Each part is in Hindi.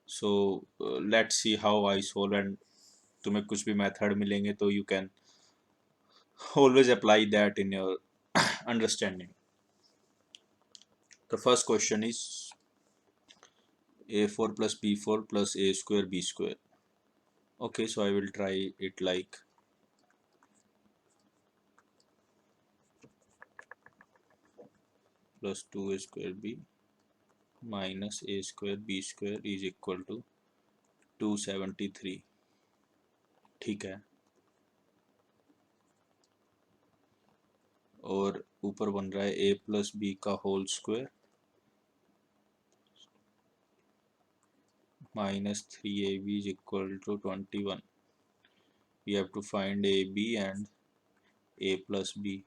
So let's see how I solve, and तुम्हें कुछ भी मेथड मिलेंगे तो you can always apply that in your understanding. The first question is a4 plus b4 plus a square b square. Okay, so I will try it like plus 2a square b minus a square b square is equal to 273. ठीक है, और ऊपर बन रहा है a प्लस बी का whole square minus 3ab is equal to 21. We have to find ab and a plus b.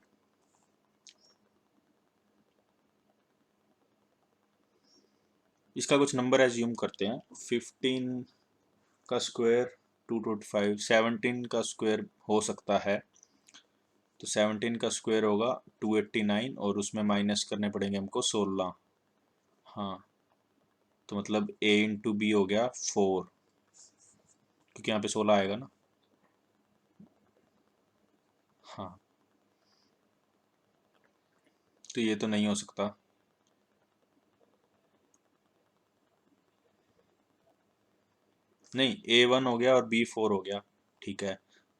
इसका कुछ नंबर एज्यूम करते हैं. 15 का स्क्वायर 225, 17 का स्क्वायर हो सकता है, तो 17 का स्क्वायर होगा 289 और उसमें माइनस करने पड़ेंगे हमको 16. हाँ, तो मतलब a इंटू बी हो गया 4, क्योंकि यहाँ पे 16 आएगा ना. हाँ, तो ये तो नहीं हो सकता. नहीं, a1 हो गया और b4 हो गया. ठीक है,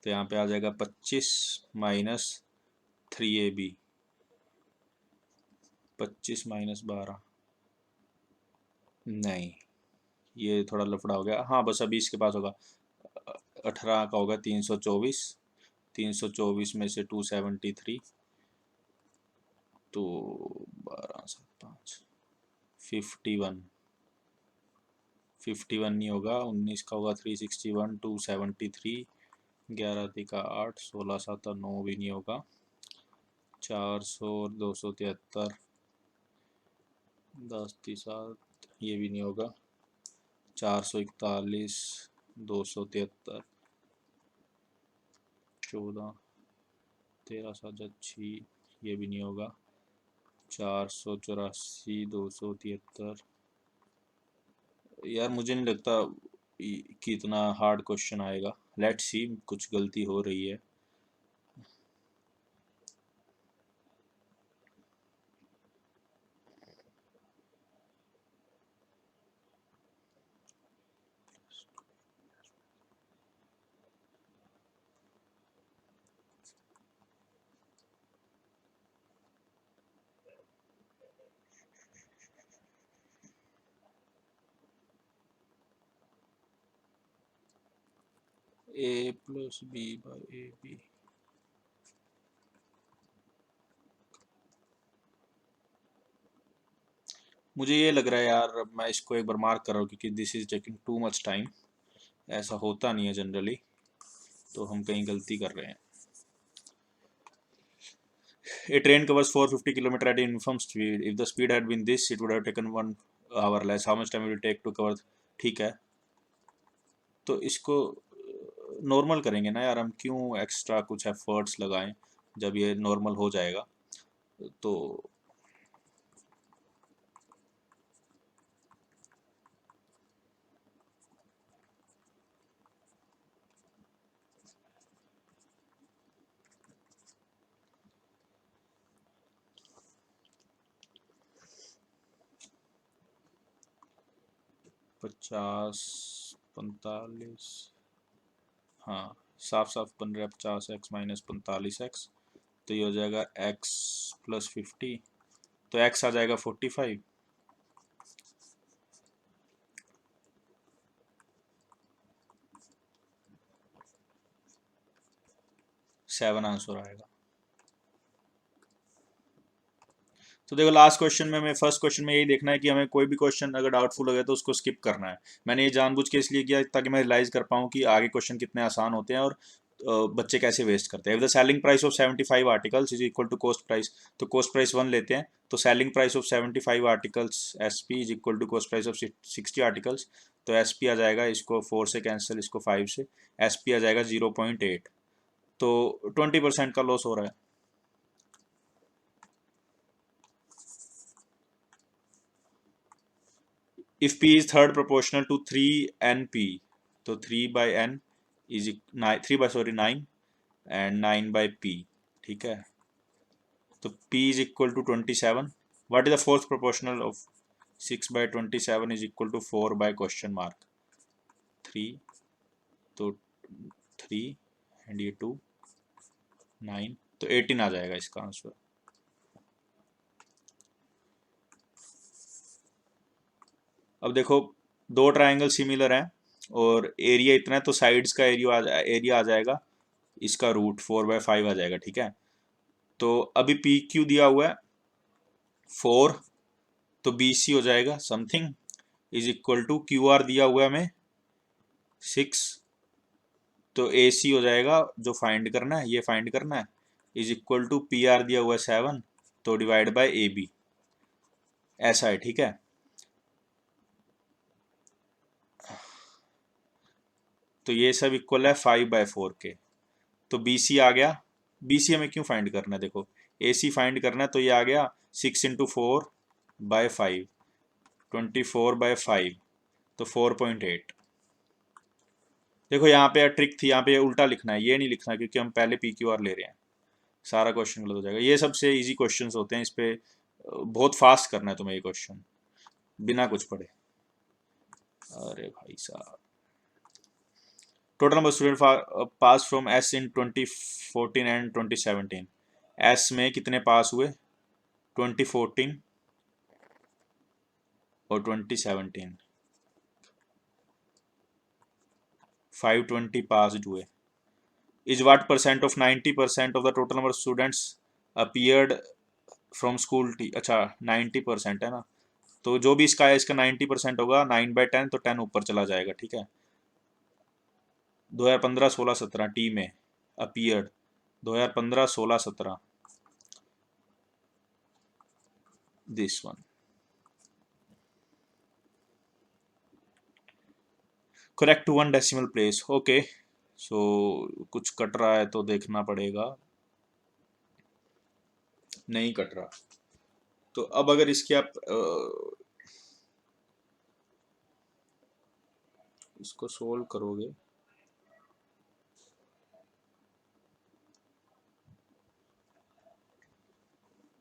तो यहाँ पे आ जाएगा 25 माइनस 3ab, 25 माइनस 12. नहीं, ये थोड़ा लफड़ा हो गया. हाँ, बस अभी इसके पास होगा 18 का होगा 324, 324 में से 273, तो 12 7 5 51, 51 नहीं होगा, 19 का होगा 361, 273, 11 तिका 8, 16 7 9 भी नहीं होगा, 400 और 273, 10 7 ये भी नहीं होगा, 441, 273, 14, 13 7 6 ये भी नहीं होगा, 484, 273. यार मुझे नहीं लगता कि इतना हार्ड क्वेश्चन आएगा. लेट्स सी, कुछ गलती हो रही है. a plus B by A B. मुझे ये लग रहा है यार, मैं इसको एक बार मार्क कर रहा हूँ क्योंकि this is taking too much time. ऐसा होता नहीं है जनरली, तो हम कहीं गलती कर रहे हैं. A train covers 450 kilometer at uniform speed. If the speed had been this, it would have taken 1 hour less. How much time will it take to cover? ठीक है, तो इसको नॉर्मल करेंगे ना यार, हम क्यों एक्स्ट्रा कुछ एफर्ट्स लगाएं जब ये नॉर्मल हो जाएगा. तो 50, 45, हाँ साफ साफ बन रहा है 50x माइनस 45x, तो ये हो जाएगा x प्लस 50, तो x आ जाएगा 45. 7 आंसर आएगा. तो देखो, लास्ट क्वेश्चन में हमें, फर्स्ट क्वेश्चन में यही देखना है कि हमें कोई भी क्वेश्चन अगर डाउटफुल हो गया तो उसको स्किप करना है. मैंने ये जानबूझ के इसलिए किया ताकि मैं रियलाइज कर पाऊँ कि आगे क्वेश्चन कितने आसान होते हैं और बच्चे कैसे वेस्ट करते हैं. The selling price of 75 articles is equal to cost price, तो कॉस्ट प्राइस 1 लेते हैं, तो selling price of 75 articles S P is equal to cost price of 60 articles. तो एस पी आ जाएगा, इसको 4 से कैंसिल, इसको 5 से, एस पी आ जाएगा 0.8, तो 20% का लॉस हो रहा है. If P is third proportional to 3NP, तो 3/N इज 9 एंड 9/P, ठीक है। तो P is equal to 27। What is the fourth proportional of 6/27 is equal to 4/? 3, तो 3 एंड ये 2, 9, तो 18 आ जाएगा इसका आंसर। अब देखो दो ट्रायंगल सिमिलर हैं और एरिया इतना है, तो साइड्स का एरिया आ जाएगा इसका रूट 4/5 आ जाएगा, ठीक है। तो अभी पी क्यू दिया हुआ है 4, तो बी सी हो जाएगा something is equal to Q R दिया हुआ है हमें 6, तो ए सी हो जाएगा जो फाइंड करना है, ये फाइंड करना है, is equal to P R दिया हुआ है 7, तो डिवाइड बाय ए बी, ऐसा है, ठीक है। तो ये सब इक्वल है 5/4 के। तो बी सी आ गया। बी सी हमें क्यों फाइंड करना है, देखो ए सी फाइंड करना है, तो ये आ गया 6 × 4/5, 24/5, तो 4.8। देखो यहाँ पे ट्रिक थी, यहाँ पे उल्टा लिखना है, ये नहीं लिखना क्योंकि हम पहले पी क्यू आर ले रहे हैं, सारा क्वेश्चन गलत हो जाएगा। ये सबसे इजी क्वेश्चंस होते हैं, इस पे बहुत फास्ट करना है तुम्हें ये क्वेश्चन बिना कुछ पढ़े। अरे भाई साहब, total number student pass from S in 2014 and 2017। S में कितने पास हुए 2014 और 2017, 520 पास हुए। Is what percent of 90% of the total number students appeared from school T, अच्छा 90% है ना, तो जो भी इसका है इसका 90% होगा, 9/10, तो 10 ऊपर चला जाएगा, ठीक है। 2015, 16, 17 टी में appeared, 2015, 16, 17, this one. Correct to 1 decimal place, okay. So कुछ कट रहा है तो देखना पड़ेगा, नहीं कट रहा। तो अब अगर इसके आप इसको सोल्व करोगे,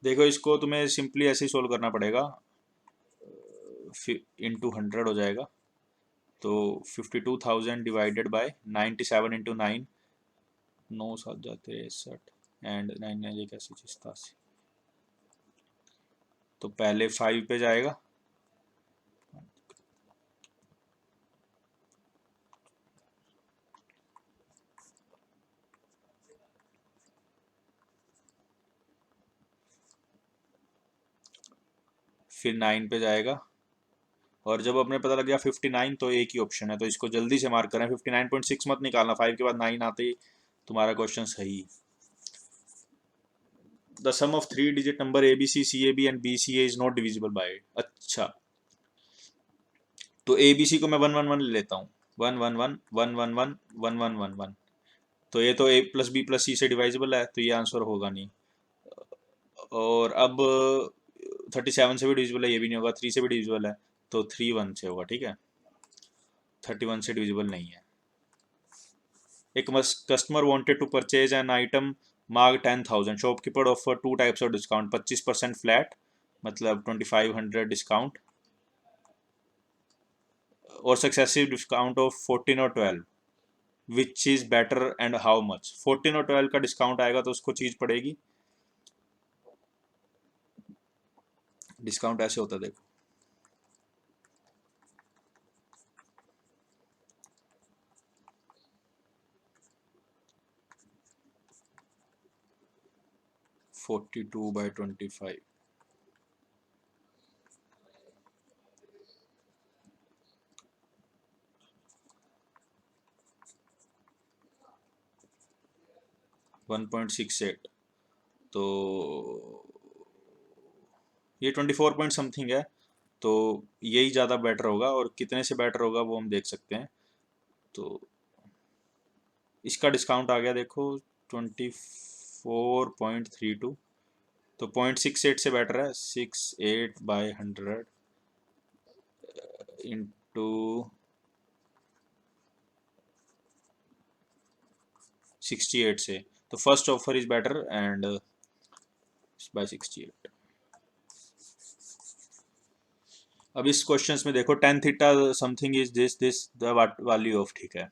देखो इसको तुम्हें सिंपली ऐसे ही सोल्व करना पड़ेगा, इंटू 100 हो जाएगा, तो 52,000 डिवाइडेड बाय 97 इंटू 9, 9 7 जाते 63 एंड 9 9 एक ऐसी चीज 87, तो पहले 5 पे जाएगा, फिर 9 पे जाएगा, और जब अपने पता लग गया 59, तो एक ही ऑप्शन है, तो इसको जल्दी से मार्क करें, 59.6 मत निकालना, 5 के बाद 9 आते ही तुम्हारा क्वेश्चन सही। The sum of 3 digit number A B C C A B and B C A is not divisible by. अच्छा, तो ए बी सी को मैं 1 1 1 ले लेता हूँ, 1 1 1 1 1 1 1 1 1, तो ये तो ए प्लस बी प्लस सी से डिवाइजिबल है, तो ये आंसर होगा नहीं। और अब 37 से भी डिविजिबल है, ये भी नहीं होगा, 3 से भी डिविजिबल है, तो 3 1 से होगा, ठीक है। 31 से डिविजिबल नहीं है। एक customer wanted to purchase an item mark 10,000, shopkeeper offer 2 types of discount, 25% flat मतलब 2500 डिस्काउंट, और सक्सेसिव डिस्काउंट ऑफ 14 और 12, which is better and how much. 14 और 12 का डिस्काउंट आएगा तो उसको चीज पड़ेगी, डिस्काउंट ऐसे होता है देखो, (42/25) 1.68, तो ये 24 पॉइंट समथिंग है, तो यही ज़्यादा बेटर होगा, और कितने से बेटर होगा वो हम देख सकते हैं। तो इसका डिस्काउंट आ गया देखो 24.32, तो 0.68 से बेटर है, 68/100, इंटू 68 से, तो first offer is better and by 68। अब इस क्वेश्चन में देखो tan theta something is this this the value of, ठीक है,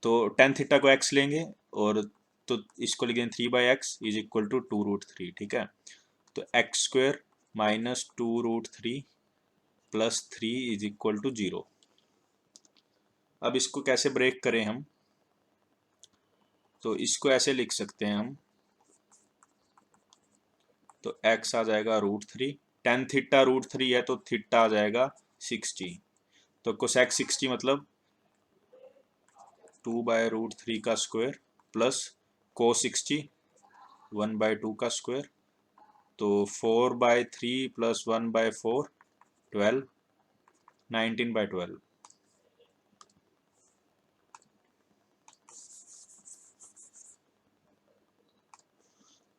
तो टेन थीटा को x लेंगे और तो इसको लिखेंगे 3/x इज इक्वल टू 2√3, ठीक है, तो x² minus 2√3 plus 3 is equal to 0। अब इसको कैसे ब्रेक करें हम, तो इसको ऐसे लिख सकते हैं हम, तो x आ जाएगा √3, टेन थीटा √3 है तो थीटा आ जाएगा 60, तो कोसेक 60 मतलब 2/√3 का स्क्वायर प्लस कोस 60 1/2 का स्क्वायर, तो 4/3 plus 1/4 12 19/12।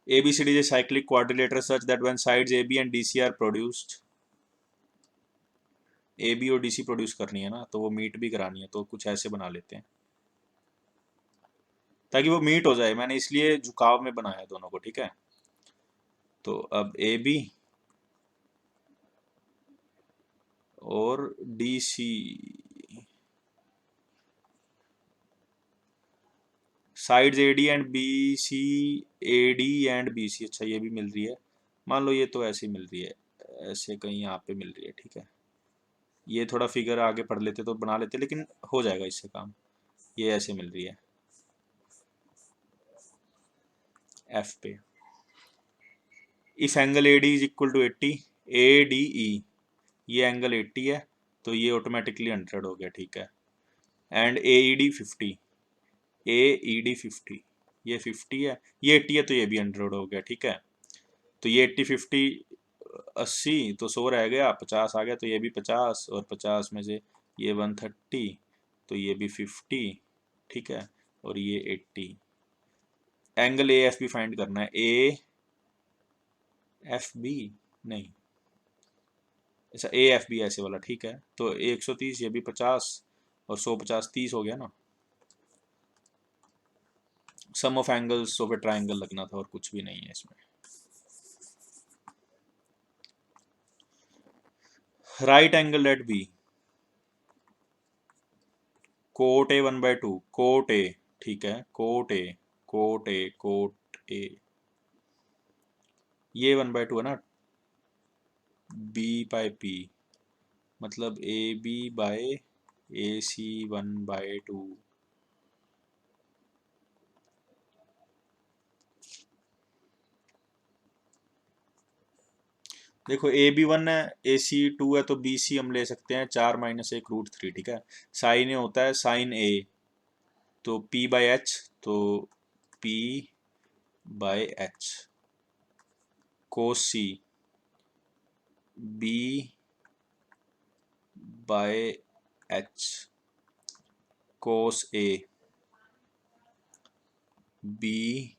ABCD is a cyclic quadrilateral such that when sides AB and DC are produced, AB और DC प्रोड्यूस करनी है ना, तो वो मीट भी करानी है, तो कुछ ऐसे बना लेते हैं ताकि वो मीट हो जाए, मैंने इसलिए झुकाव में बनाया दोनों को, ठीक है। तो अब AB और DC sides AD and BC, AD and BC, अच्छा ये भी मिल रही है, मान लो ये तो ऐसे मिल रही है, ऐसे कहीं यहाँ पे मिल रही है, ठीक है, ये थोड़ा फिगर आगे पढ़ लेते तो बना लेते, लेकिन हो जाएगा इससे काम, ये ऐसे मिल रही है F पे। If angle AD is equal to 80, ADE ये एंगल 80 है, तो ये ऑटोमेटिकली 100 हो गया, ठीक है, एंड AED 50, AED 50 ये 50 है, ये 80 है, तो ये भी 100 हो गया, ठीक है, तो ये 80 50 80, तो 100 रह गया, 50 आ गया, तो ये भी 50 और 50 में से ये 130, तो ये भी 50, ठीक है, और ये 80। एंगल AF भी फाइंड करना है, AFB नहीं, अच्छा AFB ऐसे वाला, ठीक है, तो 130 ये भी 50 और 100 50 30 हो गया ना, sum of angles of a triangle लगना था और कुछ भी नहीं है इसमें। Right angle at B, cot A 1/2, cot A, ठीक है, cot A, cot A, cot A, ये 1/2 है ना, B/P मतलब AB/AC 1/2। देखो AB1 है, AC2 है, तो BC हम ले सकते हैं 4 - 1√3, ठीक है, साइन ए होता है साइन A, तो P/H, तो P/H, cos C B/H, cos A B/H,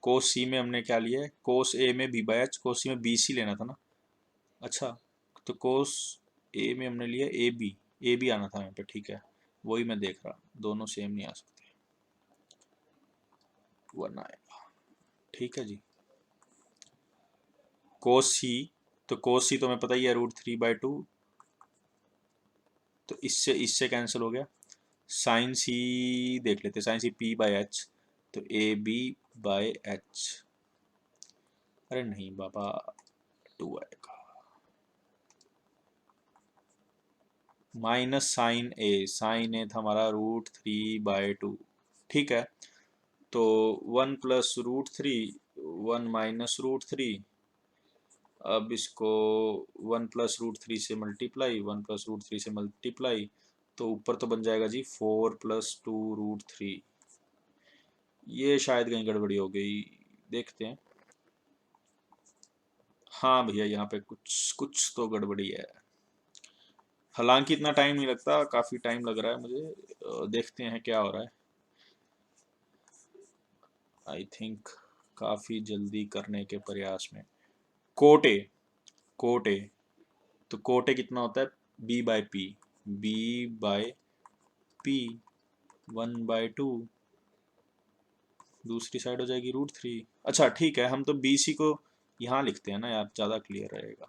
cos C में हमने क्या लिया है, कोस A में B/H, कोस C में BC लेना था ना, अच्छा, तो कोस A में हमने लिया AB आना था यहाँ पे, ठीक है, वही मैं देख रहा, दोनों सेम नहीं आ सकते, वरना आएगा, ठीक है जी। कोस C, तो कोस C तो हमें पता ही है √3/2, तो इससे कैंसिल हो गया, साइन C देख लेते, साइन C P/H, तो AB/H, अरे नहीं बाबा 2 आएगा, माइनस साइन ए था हमारा √3/2, ठीक है, तो 1 प्लस √3 1 माइनस √3, अब इसको 1 प्लस √3 से मल्टीप्लाई, 1 प्लस √3 से मल्टीप्लाई, तो ऊपर तो बन जाएगा जी 4 + 2√3, ये शायद कहीं गड़बड़ी हो गई, देखते हैं, हाँ भैया यहाँ पे कुछ कुछ तो गड़बड़ी है, हालांकि इतना टाइम नहीं लगता, काफ़ी टाइम लग रहा है मुझे, देखते हैं क्या हो रहा है, आई थिंक काफ़ी जल्दी करने के प्रयास में, कोट ए, कोट ए, तो कोट ए कितना होता है, B by P, B by P 1/2, दूसरी साइड हो जाएगी √3। अच्छा ठीक है, हम तो बी सी को यहाँ लिखते हैं ना यार, ज़्यादा क्लियर रहेगा,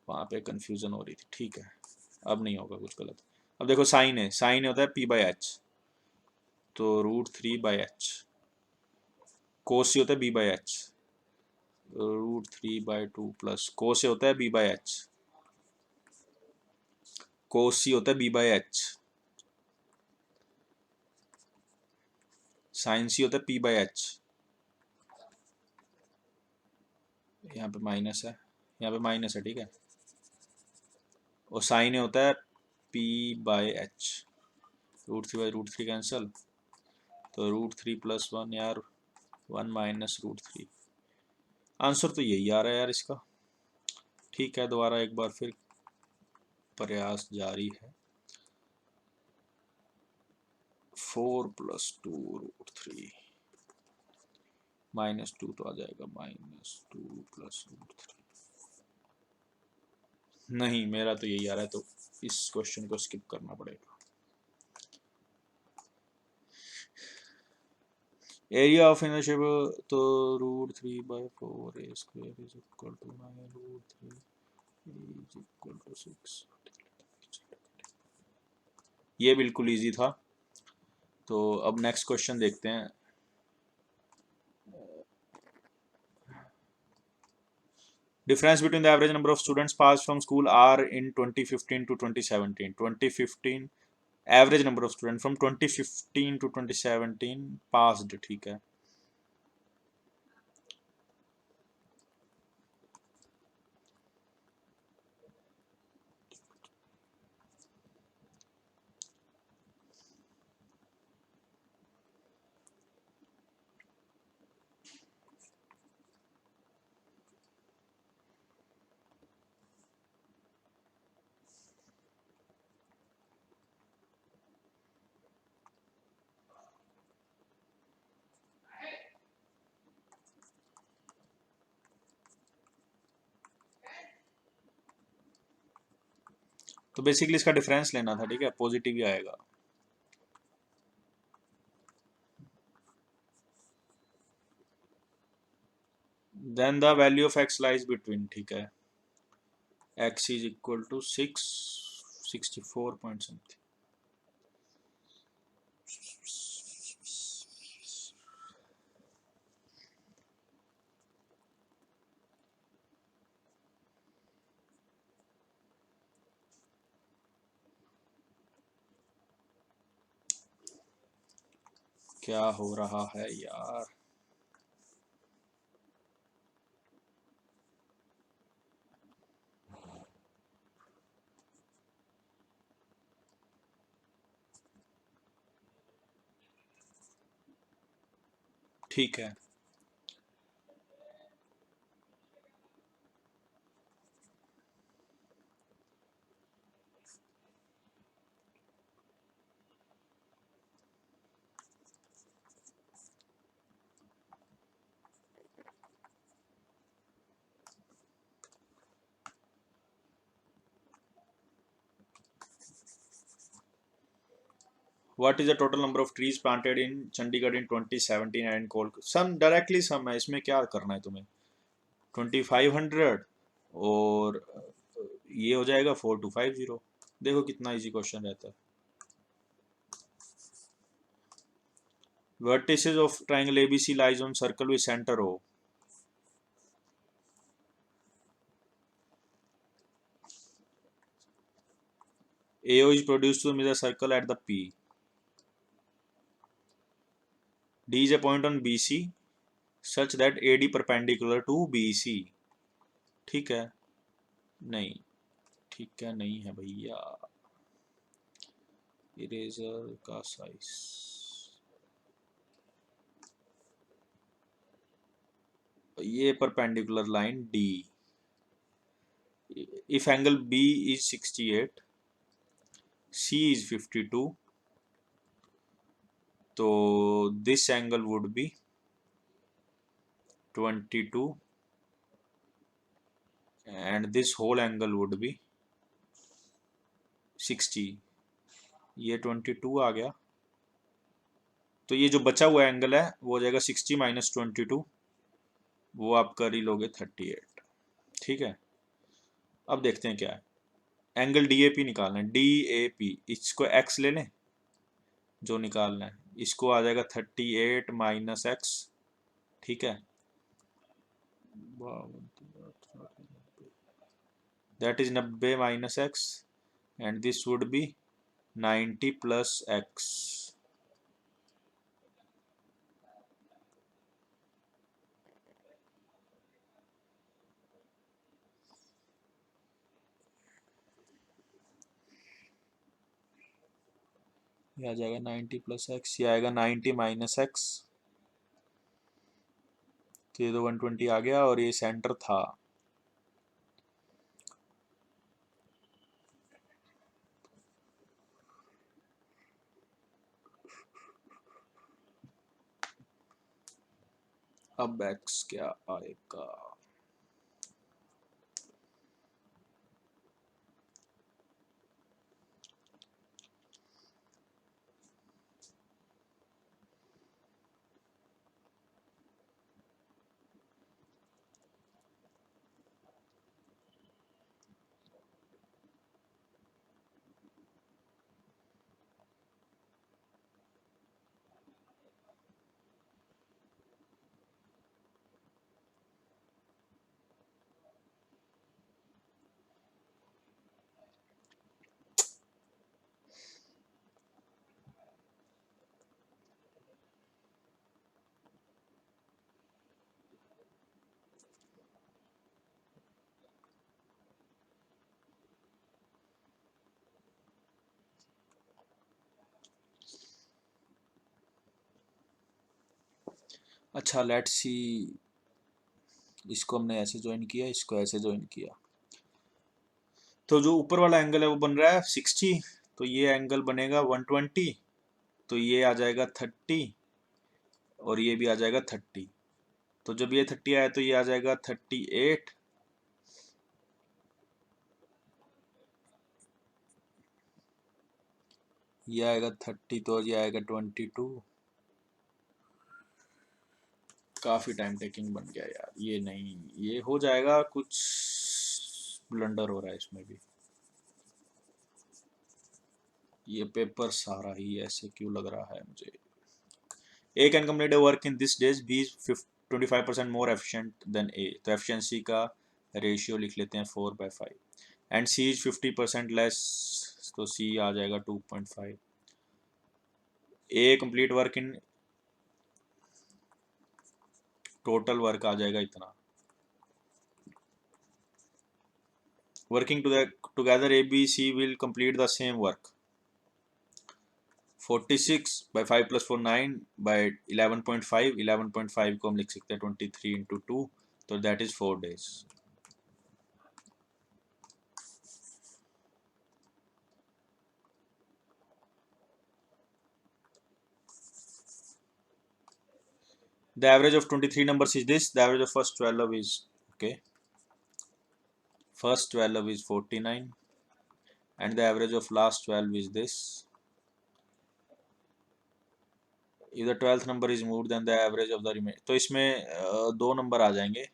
वहाँ पे कंफ्यूजन हो रही थी। ठीक है, अब नहीं होगा कुछ गलत। अब देखो साइन है, साइन होता है p/h, तो √3/h, कोस होता है b/h, √3/2 प्लस कोस होता है b/h, कोस होता है b/h, साइन सी होता है p/h, यहाँ पे माइनस है, यहाँ पे माइनस है, ठीक है, और साइन होता है p/h, √3/√3 कैंसिल, तो √3 + 1 यार, 1 - √3, आंसर तो यही आ रहा है यार इसका। ठीक है, दोबारा एक बार फिर प्रयास जारी है। 4 + 2 √3, -2 तो आ जाएगा, -2 + √3, नहीं मेरा तो यही आ रहा है, तो इस क्वेश्चन को स्किप करना पड़ेगा। एरिया ऑफ इनरशिप, तो √3/4 a² = 9√3 = 6, ये बिल्कुल इजी था। तो अब नेक्स्ट क्वेश्चन देखते हैं। Difference between the average number of students passed from school are in 2015 to 2017. 2015 average number of students from 2015 to 2017 passed, ठीक है। तो बेसिकली इसका डिफरेंस लेना था, ठीक है, पॉजिटिव ही आएगा। Then the value of x lies between, ठीक है, x = 6, 64 पॉइंट समथिंग। क्या हो रहा है यार, ठीक है। What is the total number of trees planted in Chandigarh in 2017 and Kolkata? Sum directly sum है, इसमें क्या करना है तुम्हें, 2500 और ये हो जाएगा 4250। देखो कितना इजी क्वेश्चन रहता है। Vertices of triangle ABC lies on circle with center O. AO is produced to measure circle at the P. D is a point on BC such that AD perpendicular to BC. ठीक है, नहीं, ठीक है नहीं है भैया, इरेजर का साइज, ये perpendicular line D, if angle B is 68, C is 52, तो this angle would be 22 and this whole angle would be 60, ये 22 आ गया, तो ये जो बचा हुआ एंगल है वो हो जाएगा 60 माइनस 22, वो आप कर ही लोगे 38। ठीक है, अब देखते हैं क्या है। एंगल डी ए पी निकालना है, डी ए पी, इसको एक्स ले लें जो निकालना है, इसको आ जाएगा 38 माइनस एक्स। ठीक है, that is 90 minus x, and this would be 90 plus x. ये आ जाएगा 90 प्लस एक्स, ये आएगा 90 माइनस एक्स, तो ये तो 120 आ गया, और ये सेंटर था। अब एक्स क्या आएगा? अच्छा, लेट्स सी, इसको हमने ऐसे ज्वाइन किया, इसको ऐसे ज्वाइन किया, तो जो ऊपर वाला एंगल है वो बन रहा है 60, तो ये एंगल बनेगा 120, तो ये आ जाएगा 30, और ये भी आ जाएगा 30। तो जब ये 30 आया तो ये आ जाएगा 38, ये आएगा 30, तो ये आएगा 22। काफ़ी टाइम टेकिंग बन गया यार, ये नहीं, ये हो जाएगा, कुछ ब्लंडर हो रहा है इसमें भी। ये पेपर सारा ही ऐसे क्यों लग रहा है मुझे? A can complete a work in this days, B 25% more efficient than A, तो एफिशिएंसी का रेशियो लिख लेते हैं 4/5, एंड सी इज 50% लेस, तो सी आ जाएगा 2.5। A complete work in, total work आ जाएगा इतना। Working together A B C will complete the same work. 46 by 5 plus 4 9 by 11.5, 11.5 को हम लिख सकते हैं 23 into 2, तो that is 4 days। The average of 23 numbers is this, the average of first 12 is, okay, first 12 is 49, and the average of last 12 is this. If the 12th number is moved then the average of the remaining, तो इसमें दो नंबर आ जाएंगे,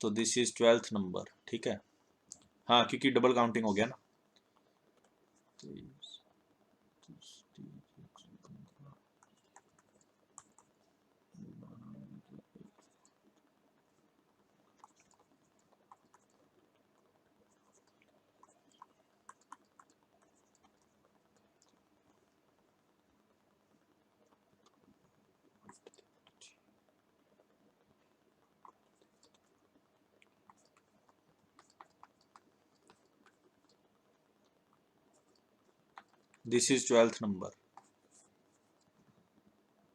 तो दिस इज 12th नंबर। ठीक है, हाँ, क्योंकि डबल काउंटिंग हो गया ना। This is 12th number.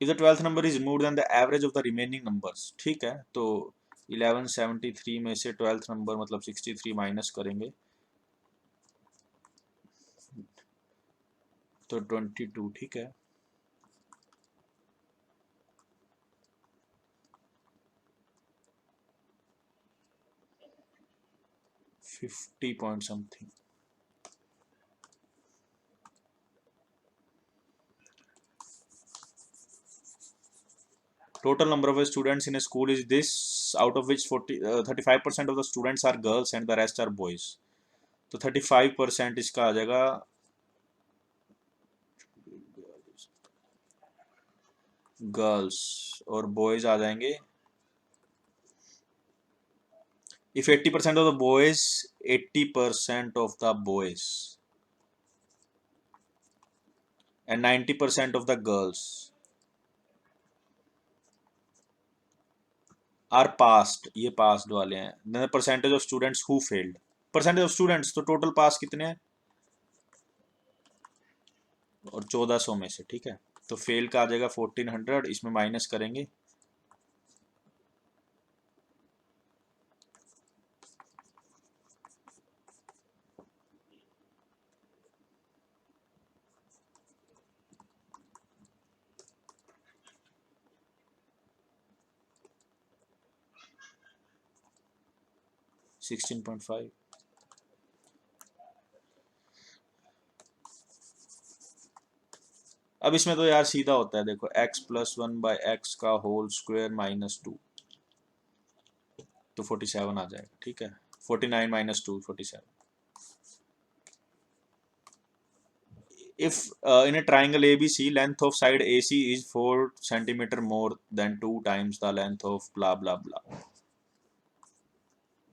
If the 12th number is more than the average of the remaining numbers, ठीक है, तो 1173 में से 12th नंबर मतलब 63 माइनस करेंगे, तो 22। ठीक है, 50 point something. Total number of students in a school is this, out of which 35% of the students are girls and the rest are boys. तो 35% इसका आ जाएगा गर्ल्स और बॉयज आ जाएंगे। If 80% of the boys, 80% of the boys and 90% of the girls are passed, ये passed वाले हैं, then the percentage of students who failed, percentage of students, तो total pass कितने हैं और 1400 में से, ठीक है। तो फेल का आ जाएगा 1400, इसमें माइनस करेंगे 16.5। अब इसमें तो यार सीधा होता है, देखो x प्लस 1/x का होल स्क्वायर माइनस 2, तो 47 आ जाएगा, ठीक है। 49 minus 2 47। If in a triangle ABC, length of side AC is 4 centimeter more than 2 times the length of blah blah blah.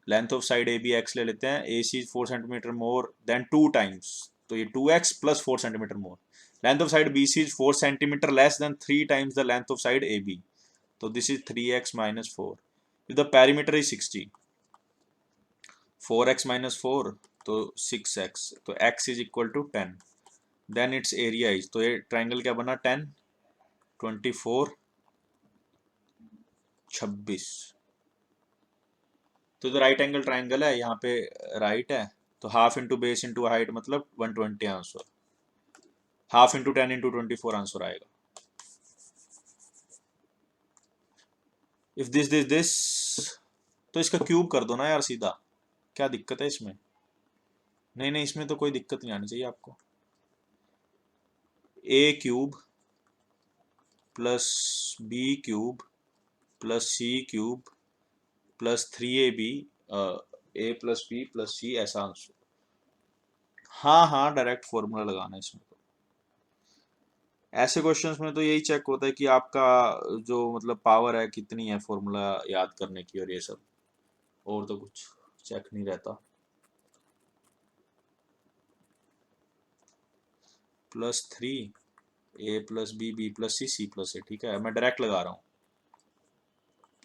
Length of side AB x ले लेते हैं, AC is 4 centimeter more than 2 times, तो ये 2x plus 4 centimeter more. Length of side BC is 4 centimeter less than 3 times the length of side AB. So this is 3x minus 4. If the perimeter is 60, 4x minus 4 तो 6x, तो x is equal to 10. Then its area is, तो ये ट्राइंगल क्या बना 10, 24, 26। तो इधर राइट एंगल ट्राइंगल है, यहाँ पे राइट है, तो half into base into height मतलब 120 answer, half into 10 into 24 answer आएगा। इफ दिस तो इसका क्यूब कर दो ना यार सीधा, क्या दिक्कत है इसमें? नहीं नहीं, इसमें तो कोई दिक्कत नहीं आनी चाहिए आपको। A cube plus B cube plus C cube plus 3ab, A plus B plus C, ऐसा आंसर। हाँ हाँ, डायरेक्ट फॉर्मूला लगाना है इसमें तो। ऐसे क्वेश्चंस में तो यही चेक होता है कि आपका जो मतलब पावर है कितनी है फॉर्मूला याद करने की, और ये सब, और तो कुछ चेक नहीं रहता। +3 A plus B plus C plus A, ठीक है, मैं डायरेक्ट लगा रहा हूँ।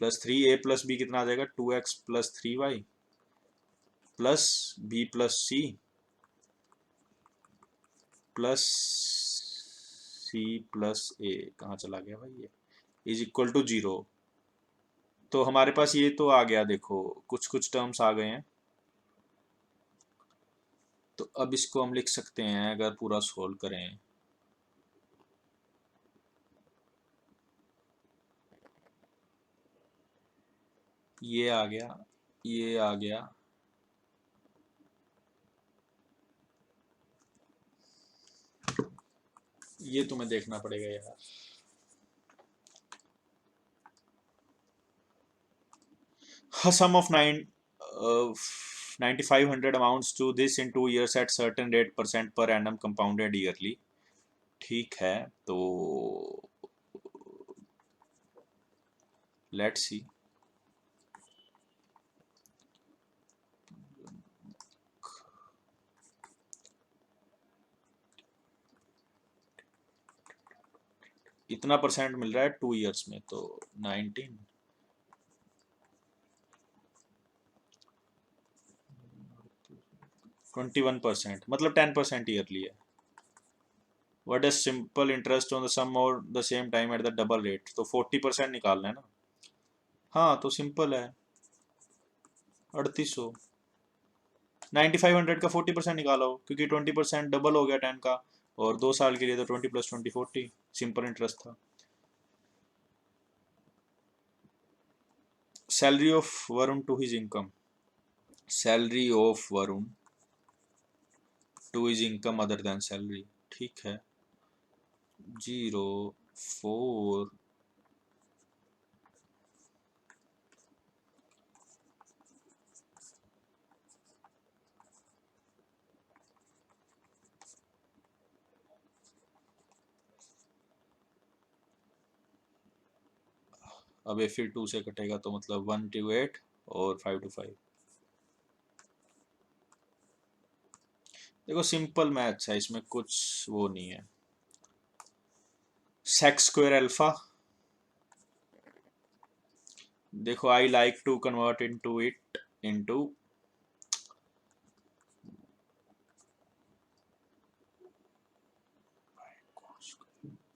+3 ए प्लस बी कितना आ जाएगा, 2x plus 3y plus B plus C plus C plus A, कहाँ चला गया भाई ये, इज इक्वल टू 0। तो हमारे पास ये तो आ गया, देखो कुछ कुछ टर्म्स आ गए हैं। तो अब इसको हम लिख सकते हैं अगर पूरा सोल्व करें, ये आ गया, ये आ गया, ये तुम्हें देखना पड़ेगा यार। A sum of 9500 amounts to this in 2 years at certain rate % per annum compounded yearly, ठीक है। तो लेट्स सी, इतना % मिल रहा है 2 इयर्स में, तो 19, 21%, मतलब 10% ईयरली है। What is simple interest on the sum और the same time at the double rate, तो 40% निकालना है ना। हाँ तो सिंपल है, 3800, 9500 का 40% निकालो, क्योंकि 20% डबल हो गया 10 का, और 2 साल के लिए तो 20 + 20 40, सिंपल इंटरेस्ट था। Salary of Varun to his income, salary of Varun, 2 is income other than salary, ठीक है। 0 4 अब ये फिर 2 से कटेगा तो मतलब 1 to 8 और 5 to 5। देखो सिंपल मैथ्स है, इसमें कुछ वो नहीं है। सेक्स स्क्वायर अल्फा, देखो I like to convert into it into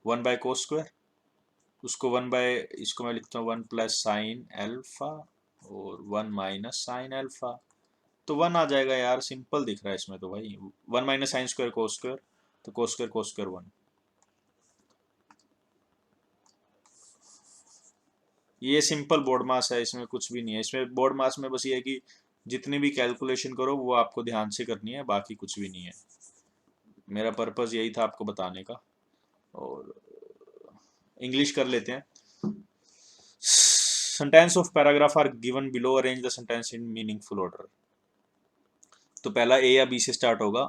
1 by cos square, उसको 1 बाय, इसको मैं लिखता हूँ 1 प्लस साइन अल्फा और 1 माइनस साइन अल्फा, तो 1 आ जाएगा यार, सिंपल दिख रहा है इसमें तो भाई। 1 minus sine square cos square, तो कोस स्क्वायर 1। ये सिंपल बोर्ड मास है, इसमें कुछ भी नहीं है। इसमें बोर्ड मास में बस ये है कि जितनी भी कैलकुलेशन करो वो आपको ध्यान से करनी है, बाकी कुछ भी नहीं है। मेरा पर्पस यही था आपको बताने का। और इंग्लिश कर लेते हैं। Sentence of paragraph are given below, arrange the sentence in meaningful order. तो पहला ए या बी से स्टार्ट होगा।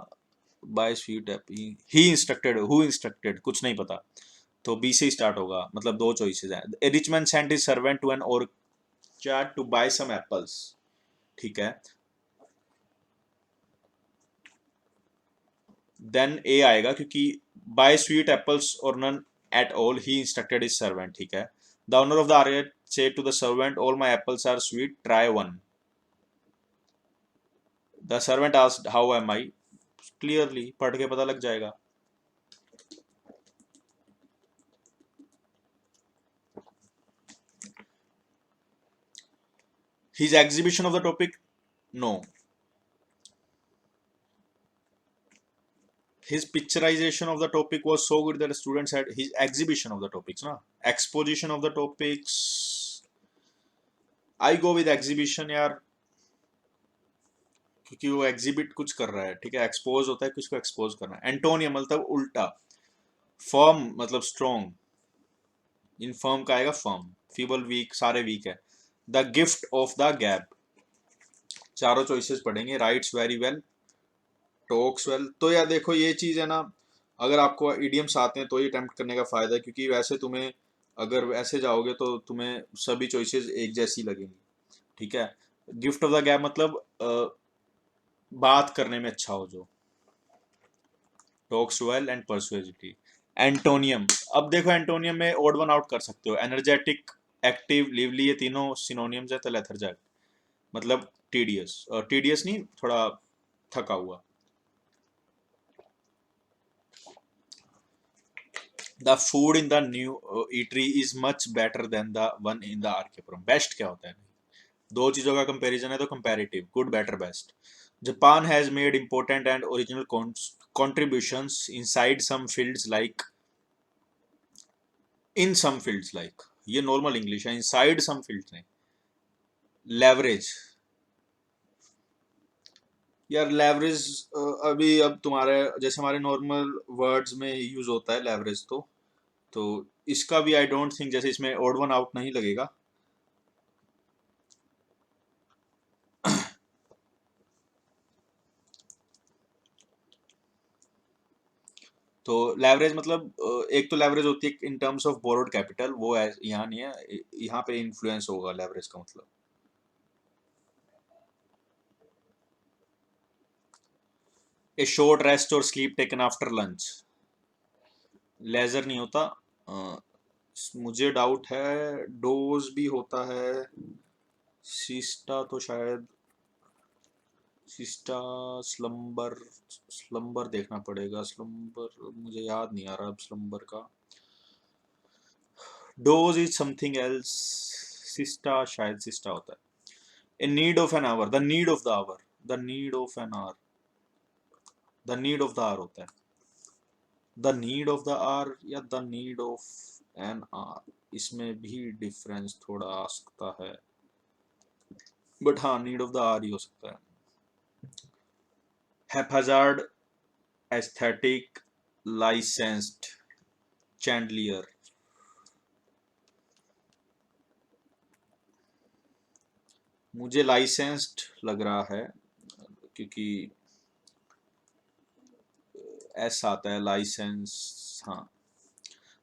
By sweet he instructed, who instructed कुछ नहीं पता, तो बी से स्टार्ट होगा, मतलब दो चॉइसेस हैं। A rich man sent his servant to an orchard to buy some apples, ठीक है। देन ए आएगा, क्योंकि बाय स्वीट एप्पल्स और none at all he instructed his servant, ठीक है। The owner of the orchard said to the servant, all my apples are sweet, try one. The servant asked, how am I? Clearly पढ़ के पता लग जाएगा। His exhibition of the topic, no. His picturization of the topic was so good that the students had his exhibition of the topics, ना exposition of the topics। I go with exhibition यार, क्योंकि वो एग्जिबिट कुछ कर रहा है, ठीक है। एक्सपोज होता है, कुछ को एक्सपोज करना है। एंटोनियम मतलब उल्टा। फर्म मतलब स्ट्रॉन्ग, इनफर्म का आएगा फर्म। फीबल वीक, सारे वीक है। The gift of the gap, चारों चॉइसेस पढ़ेंगे। Rights very well, talks well. तो यार देखो ये चीज है ना, अगर आपको इडियम्स आते हैं तो ये अटेम्प्ट करने का फायदा है, क्योंकि वैसे तुम्हें अगर ऐसे जाओगे तो तुम्हें सभी चॉइसेस एक जैसी लगेंगी, ठीक है। गिफ्ट ऑफ द गैप मतलब बात करने में अच्छा हो जो। Talks well and persuasity. Antonym, अब देखो एंटोनियम में ओड वन आउट कर सकते हो। एनर्जेटिक, एक्टिव, लिवली, ये तीनों सिनोनियम्स है। तो लेथरजैक मतलब टीडियस, टीडियस नहीं, थोड़ा थका हुआ। The food in the new eatery is much better than the one in the RK Puram. Best क्या होता है? दो चीजों का कंपैरिजन है तो comparative, good, better, best. Japan has made important and original contributions inside some fields like, in some fields like, ये नॉर्मल इंग्लिश है, इनसाइड सम फील्ड्स नहीं। लेवरेज, यार लेवरेज अभी अब तुम्हारे जैसे हमारे नॉर्मल वर्ड्स में यूज होता है लेवरेज, तो इसका भी आई डोंट थिंक, जैसे इसमें ओड वन आउट नहीं लगेगा। तो लेवरेज मतलब एक तो लेवरेज होती है in terms of borrowed capital, वो है यहाँ नहीं है, यहाँ पे इन्फ्लुएंस होगा लेवरेज का मतलब। ए शॉर्ट रेस्ट और sleep taken after lunch, leisure नहीं होता। मुझे डाउट है डोज भी होता है। सिस्टा तो शायद, सिस्टा, स्लम्बर, स्लम्बर देखना पड़ेगा। स्लम्बर मुझे याद नहीं आ रहा अब स्लम्बर का। Doze is something else, siesta शायद सिस्टा होता है। In need of an hour, the need of the hour, the need of an hour, the need of the hour होता है। The need of the hour या the need of an hour, इसमें भी डिफरेंस थोड़ा आ सकता है, बट हाँ नीड ऑफ द आर ही हो सकता है। haphazard aesthetic licensed chandelier. मुझे लाइसेंस्ड लग रहा है क्योंकि एस आता है लाइसेंस, हाँ.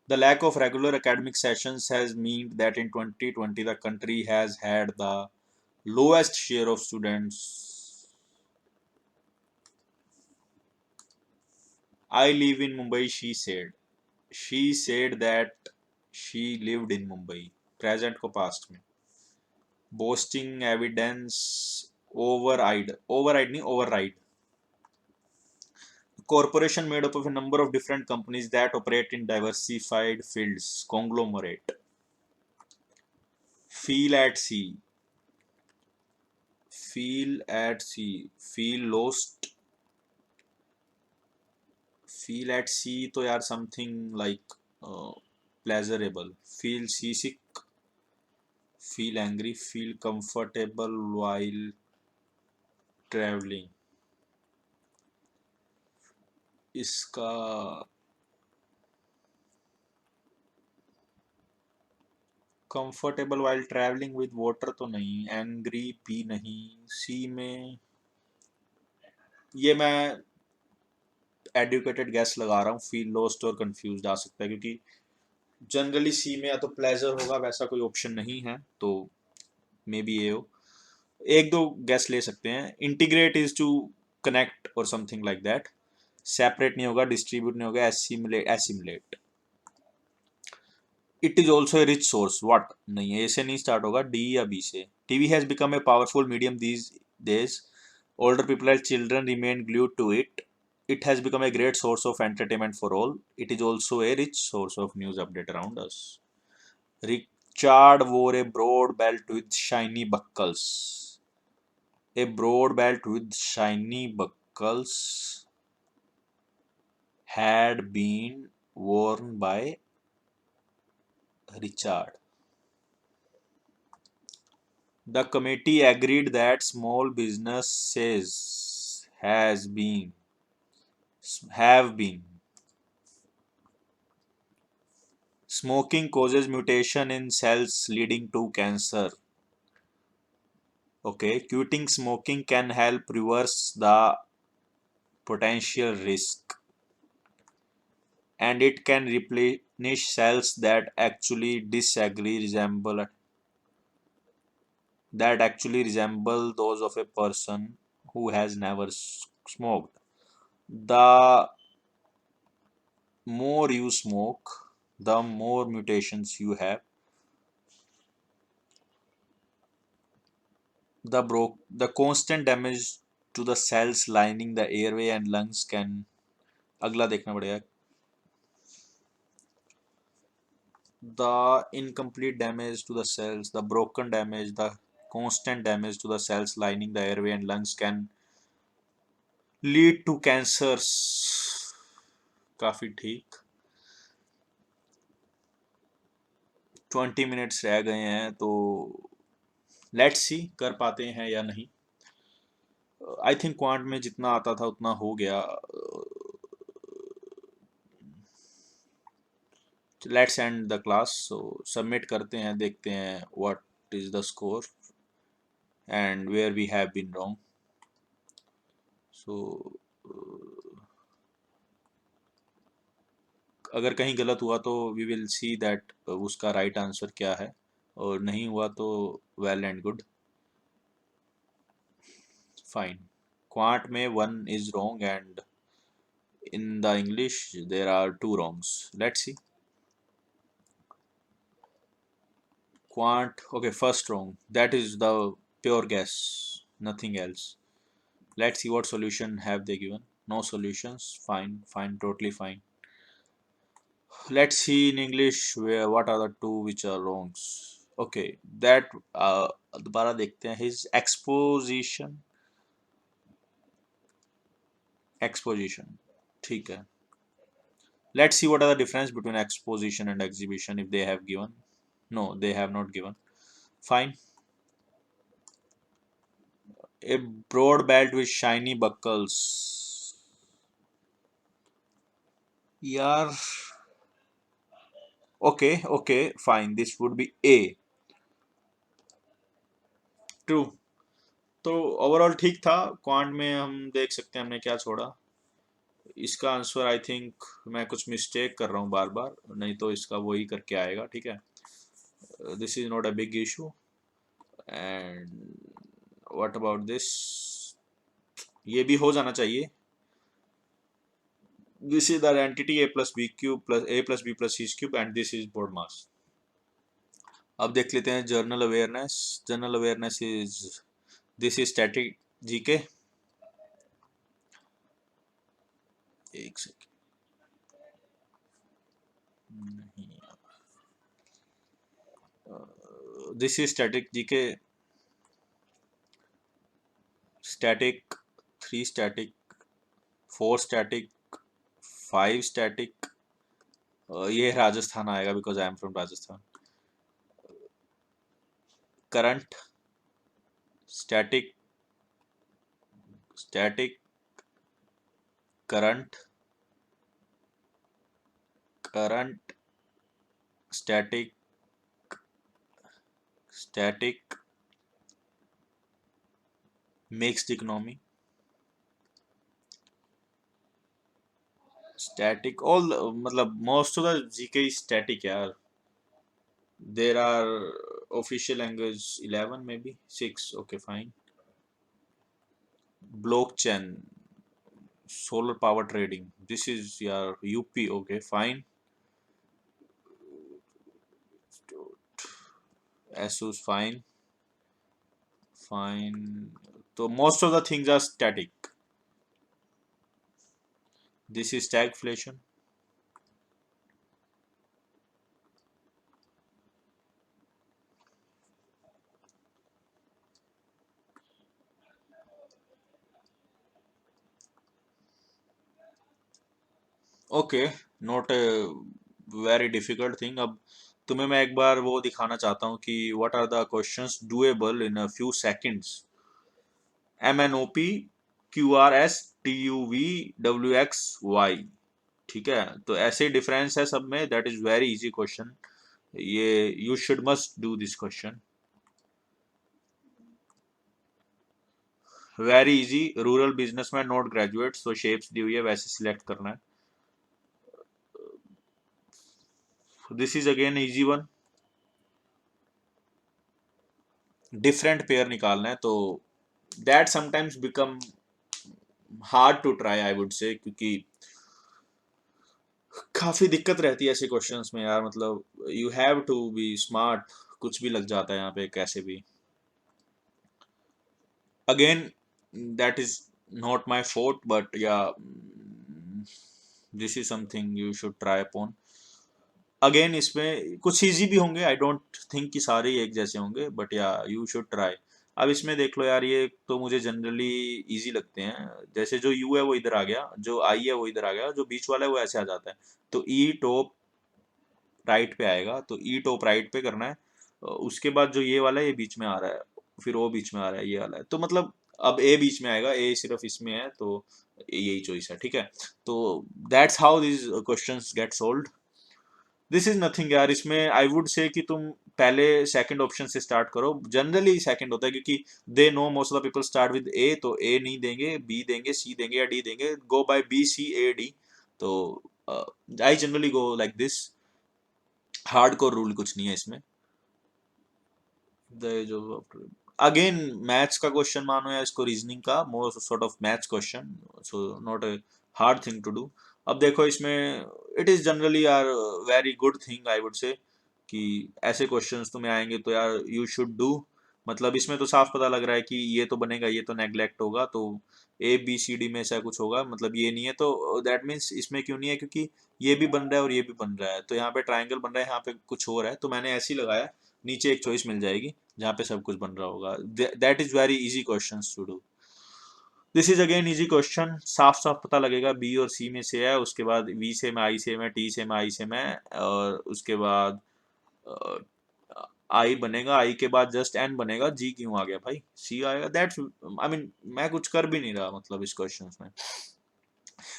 The lack of regular academic sessions has meant that in 2020 the country has had the lowest share of students. I live in Mumbai, she said. She said that she lived in Mumbai. Present को past में. Boasting evidence override. Corporation made up of a number of different companies that operate in diversified fields. Conglomerate. Feel at sea. Feel at sea. Feel lost. Feel at sea तो यार something like pleasurable. Feel seasick. Feel angry. Feel comfortable while traveling. इसका comfortable while travelling with water तो नहीं, एंग्री भी नहीं, सी में ये मैं एडुकेटेड गैस लगा रहा हूँ, फील लॉस्ट और कंफ्यूज आ सकता है क्योंकि जनरली सी में या तो प्लेजर होगा, वैसा कोई ऑप्शन नहीं है, तो मे बी ये हो. एक दो गैस ले सकते हैं. इंटीग्रेट इज टू कनेक्ट और समथिंग लाइक दैट. सेपरेट नहीं होगा, डिस्ट्रीब्यूट नहीं होगा, assimilate. It is also a rich source. What नहीं है, ऐसे नहीं स्टार्ट होगा, डी या बी से. TV has become a powerful medium these days. Older people and children remain glued to it. It has become a great source of entertainment for all. It is also a rich source of news update around us. Richard wore a broad belt with shiny buckles. A broad belt with shiny buckles had been worn by Richard. The committee agreed that small businesses have been. Smoking causes mutation in cells leading to cancer. Okay, quitting smoking can help reverse the potential risk. And it can replenish cells that actually resemble those of a person who has never smoked. The more you smoke, the more mutations you have. The constant damage to the cells lining the airway and lungs can. अगला देखना पड़ेगा. The incomplete damage to the cells, the broken damage, the constant damage to the cells lining the airway and lungs can lead to cancers. काफी ठीक. 20 मिनट्स रह गए हैं तो लेट्स सी कर पाते हैं या नहीं. आई थिंक क्वांट में जितना आता था उतना हो गया. Let's end the class. So submit करते हैं, देखते हैं what is the score and where we have been wrong. So अगर कहीं गलत हुआ तो वी विल सी दैट उसका राइट आंसर क्या है, और नहीं हुआ तो well and good, fine. Quant में 1 is wrong and in the English there are 2 wrongs. Let's see. Quant, okay, first wrong. That is the pure guess, nothing else. Let's see what solution have they given. No solutions. Fine, totally fine. Let's see in English what are the 2 which are wrongs. Okay, that दोबारा देखते हैं. His exposition ठीक है. Let's see what are the difference between exposition and exhibition if they have given. No, they have not given. Fine. A broad belt with shiny buckles. यार okay okay fine, this would be A. True. तो ओवरऑल ठीक था। क्वांट में हम देख सकते हैं हमने क्या छोड़ा। इसका आंसर आई थिंक मैं कुछ मिस्टेक कर रहा हूँ बार बार, नहीं तो इसका वही करके आएगा, ठीक है। This is not a big issue. And what about this, ये भी हो जाना चाहिए। This is the identity a plus b cube plus a plus b plus c cube and this is board maths. अब देख लेते हैं general awareness. General awareness is, this is static GK. एक सेकेंड, नहीं, this is static GK. Static, 3 static, 4 static, 5 static. ये राजस्थान आएगा because I am from Rajasthan. Current, static, static, current, current, static, static, mixed economy, static. All मतलब most of the GK is static यार। There are official language 11 may B 6, okay fine. Blockchain, solar power trading, this is your UP, okay fine। ASUS fine, fine। So most of the things are static। This is stagflation। Okay, not a very difficult thing. अब तुम्हें मैं एक बार वो दिखाना चाहता हूँ कि what are the questions doable in a few seconds. MNOP QRS TUV WXY, ठीक है। तो ऐसे डिफरेंस है सब में, that is very easy question. ये you should must do this question, very easy. Rural businessman not graduate, तो शेप्स दी हुई है वैसे सिलेक्ट करना है। This is again easy one. Different pair निकालना है, तो that sometimes become hard to try I would say, क्योंकि काफी दिक्कत रहती है ऐसे क्वेश्चंस में यार। मतलब you have to be smart, कुछ भी लग जाता है यहाँ पे कैसे भी। Again that is not my forte, but yeah this is something you should try upon. Again इसमें कुछ इजी भी होंगे, आई डोंट थिंक कि सारे ही एक जैसे होंगे, बट या यू शुड ट्राई। अब इसमें देख लो यार, ये तो मुझे जनरली इजी लगते हैं। जैसे जो यू है वो इधर आ गया, जो आई है वो इधर आ गया, जो बीच वाला है वो ऐसे आ जाता है। तो ई टॉप राइट पे आएगा, तो ई टॉप राइट पे करना है। उसके बाद जो ये वाला है ये बीच में आ रहा है, फिर वो बीच में आ रहा है, ये वाला है। तो मतलब अब ए बीच में आएगा, ए सिर्फ इसमें है, तो यही चॉइस है, ठीक है। तो that's how this questions get solved. This is nothing यार। इसमें आई वुड से कि तुम पहले सेकंड ऑप्शन से स्टार्ट करो। जनरली सेकंड होता है, क्योंकि they know most of the people start with A, तो ए नहीं देंगे, बी देंगे, सी देंगे या डी देंगे। Go by B C A D। तो I generally go like this. Hard core rule कुछ नहीं है इसमें। जो अगेन मैथ्स का क्वेश्चन मानो या इसको रीजनिंग का, more sort of maths question, so not a hard thing to do. अब देखो इसमें इट इज जनरली यार very good thing I would say कि ऐसे क्वेश्चंस तुम्हें आएंगे तो यार यू शुड डू। मतलब इसमें तो साफ पता लग रहा है कि ये तो बनेगा, ये तो नेग्लेक्ट होगा, तो ABCD में ऐसा कुछ होगा, मतलब ये नहीं है, तो दैट मीन्स इसमें क्यों नहीं है, क्योंकि ये भी बन रहा है और ये भी बन रहा है, तो यहाँ पे ट्राइंगल बन रहा है, यहाँ पे कुछ और है, तो मैंने ऐसे ही लगाया। नीचे एक चॉइस मिल जाएगी जहाँ पे सब कुछ बन रहा होगा। That is very easy question to do. This is again easy question, साफ साफ पता लगेगा बी और सी में से है, उसके बाद वी से में, आई से में, टी से में, आई से में, और उसके बाद आई बनेगा, आई के बाद जस्ट एन बनेगा। जी क्यों आ गया भाई, सी आएगा। दैट्स आई मीन मैं कुछ कर भी नहीं रहा मतलब इस क्वेश्चन में।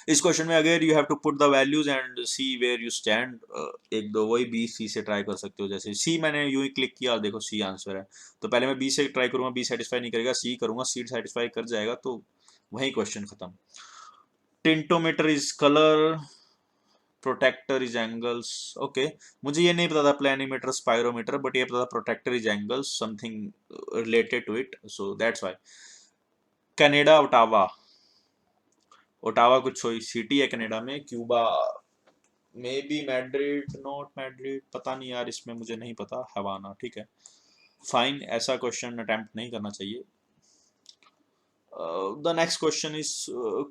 इस क्वेश्चन में अगर you have to put the values and see where you stand, एक दो वही बी सी से ट्राई कर सकते हो। जैसे सी मैंने यूं ही क्लिक किया और देखो सी आंसर है, तो पहले मैं बी से ट्राई करूंगा, बी सेटिस्फाई नहीं करेगा, सी करूंगा, सी सेटिस्फाई कर जाएगा, तो वही क्वेश्चन खत्म। Tintometer is colour, protractor is angles, okay. मुझे ये नहीं पता था प्लानिमीटर स्पायरोमीटर, बट ये पता था protractor is angles, something related to it, so that's why. Canada, Ottawa, Ottawa कुछ सिटी है कनाडा में, Cuba may be Madrid, not Madrid, पता नहीं यार, इसमें मुझे नहीं पता, हवाना, ठीक है फाइन, ऐसा क्वेश्चन अटेम्प्ट नहीं करना चाहिए। The next question is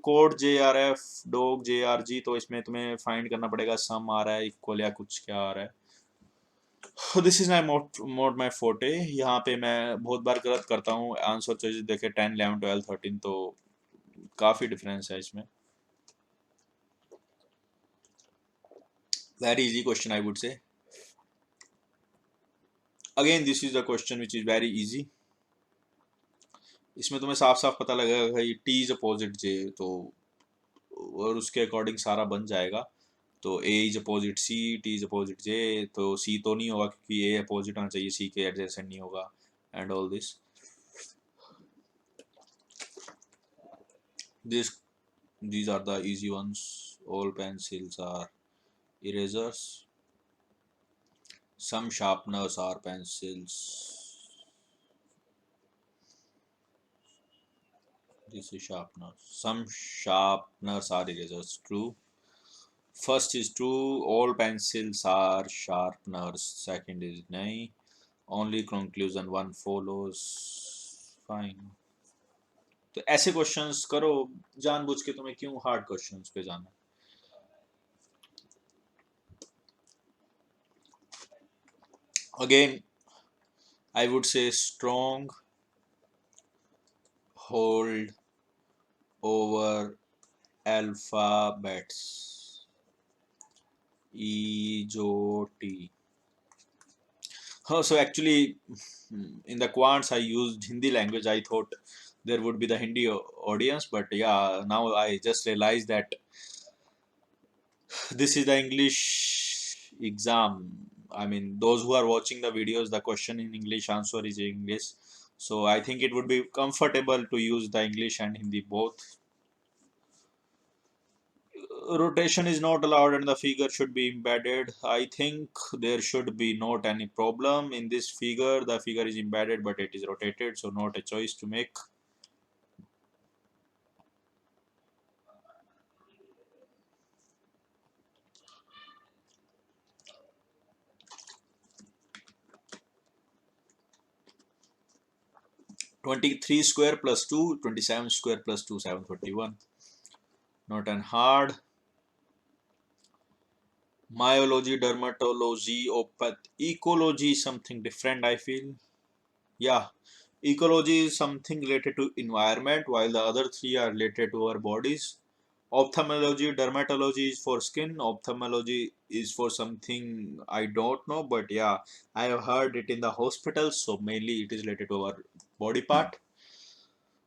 code J R F dog J R G, तो इसमें तुम्हें फाइंड करना पड़ेगा सम आ रहा है, इक्वल या कुछ क्या आ रहा है। This is my mode my forte, यहाँ पे मैं बहुत बार गलत करता हूँ आंसर चॉइस देखे, 10 11 12 13, तो काफी डिफरेंस है इसमें। Very easy question I would से, again this is the question which is very easy. इसमें तुम्हें साफ साफ पता लगेगा भाई टी इज अपोजिट जे, तो और उसके अकॉर्डिंग सारा बन जाएगा। तो A is opposite C, T is opposite J, तो सी तो नहीं होगा क्योंकि ए अपोजिट होना चाहिए, सी के एडजेसेंट नहीं होगा, and all this this these are the easy ones. All pencils are erasers, some sharpeners are pencils, this is sharpener, some sharpeners are erasers, true. First is true, all pencils are sharpeners, second is nahi, only conclusion one follows, fine। तो ऐसे क्वेश्चंस करो, जानबूझ के तुम्हें क्यों हार्ड क्वेश्चंस पे जाना। अगेन आई वुड से strong hold over alphabets, E, J, T. Oh, so actually, in the quants I used Hindi language. I thought there would be the Hindi audience, but yeah, now I just realized that this is the English exam. I mean, those who are watching the videos, the question in English, answer is English. So I think it would be comfortable to use the English and Hindi both. Rotation is not allowed and the figure should be embedded. I think there should be not any problem in this figure. The figure is embedded but it is rotated, so not a choice to make. (23 square plus 2, 27 square plus 2, 741). Not an hard. Myology, dermatology, opath, ecology is something different, I feel. Yeah, ecology is something related to environment, while the other three are related to our bodies. Ophthalmology, dermatology is for skin. Ophthalmology is for something I don't know, but yeah, I have heard it in the hospital, so mainly it is related to our body part.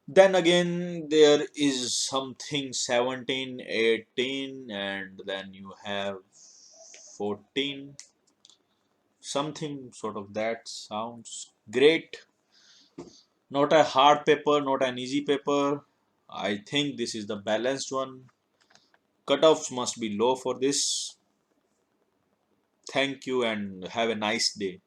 Then again, there is something 17, 18, and then you have 14. Something sort of that sounds great. Not a hard paper, not an easy paper. I think this is the balanced one. Cutoffs must be low for this. Thank you and have a nice day.